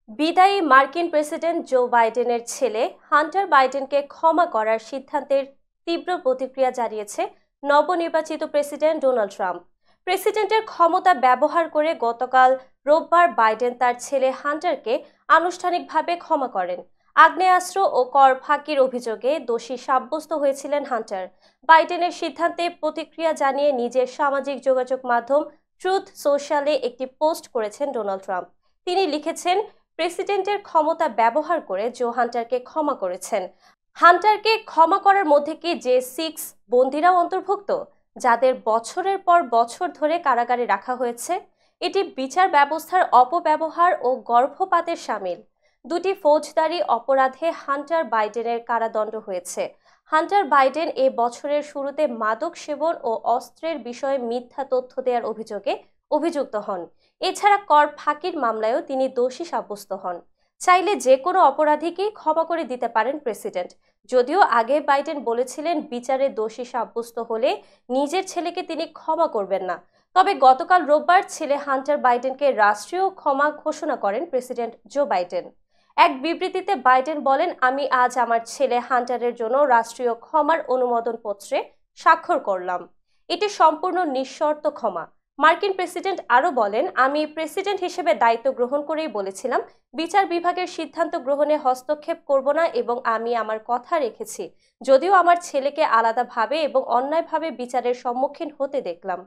বিদায়ী মার্কিন president Joe বাইডেনের ছেলে হান্টার বাইডেনকে ক্ষমা করার সিদ্ধান্তের তীব্র প্রতিক্রিয়া জানিয়েছে নবনির্বাচিত প্রেসিডেন্ট ডোনাল্ড ট্রাম্প। প্রেসিডেন্টের ক্ষমতা ব্যবহার করে গতকাল রোববার বাইডেন তার ছেলে হান্টারকে আনুষ্ঠানিকভাবে ক্ষমা করেন। আগ্নেয়াস্ত্র ও কর ফাঁকির অভিযোগে দোষী সাব্যস্ত হয়েছিলেন হান্টার। বাইডেনের সিদ্ধান্তে প্রতিক্রিয়া জানিয়ে নিজের সামাজিক যোগাযোগ মাধ্যম ট্রুথ সোশ্যালে একটি পোস্ট করেছেন ডোনাল্ড ট্রাম্প। তিনি লিখেছেন, প্রেসিডেন্টের ক্ষমতা ব্যবহার করে জো হান্টারকে ক্ষমা করেছেন। হান্টারকে ক্ষমা করার মধ্যে কি J6 বন্দীরাও অন্তর্ভুক্ত, যাদের বছরের পর বছর ধরে কারাগারে রাখা হয়েছে? এটি বিচার ব্যবস্থার অপব্যবহার ও গর্ভপাতের শামিল। দুটি ফৌজদারি অপরাধে হান্টার বাইডেনের কারাদণ্ড হয়েছে। হান্টার বাইডেন এ বছরের শুরুতে মাদক সেবন ও অস্ত্রের বিষয়ে মিথ্যা তথ্য দেওয়ার অভিযোগে অভিযুক্ত হন। এছাড়া কর ফাঁকির মামলায়ও তিনি দোষী সাব্যস্ত হন। চাইলে যে কোনো অপরাধীকেই ক্ষমা করে দিতে পারেন প্রেসিডেন্ট। যদিও আগে বাইডেন বলেছিলেন বিচারে দোষী সাব্যস্ত হলে নিজের ছেলেকে তিনি ক্ষমা করবেন না। তবে গতকাল রোববার ছেলে হান্টার বাইডেনকে রাষ্ট্রীয় ক্ষমা ঘোষণা করেন প্রেসিডেন্ট জো বাইডেন। এক বিবৃতিতে বাইডেন বলেন, আমি আজ আমার ছেলে হান্টারের জন্য রাষ্ট্রীয় ক্ষমার অনুমোদন পত্রে স্বাক্ষর করলাম। এটি সম্পূর্ণ নিঃশর্ত ক্ষমা। মার্কিন প্রেসিডেন্ট আরও বলেন, আমি প্রেসিডেন্ট হিসেবে দায়িত্ব গ্রহণ করেই বলেছিলাম বিচার বিভাগের সিদ্ধান্ত গ্রহণে হস্তক্ষেপ করব না এবং আমি আমার কথা রেখেছি, যদিও আমার ছেলেকে আলাদাভাবে এবং অন্যায়ভাবে বিচারের সম্মুখীন হতে দেখলাম।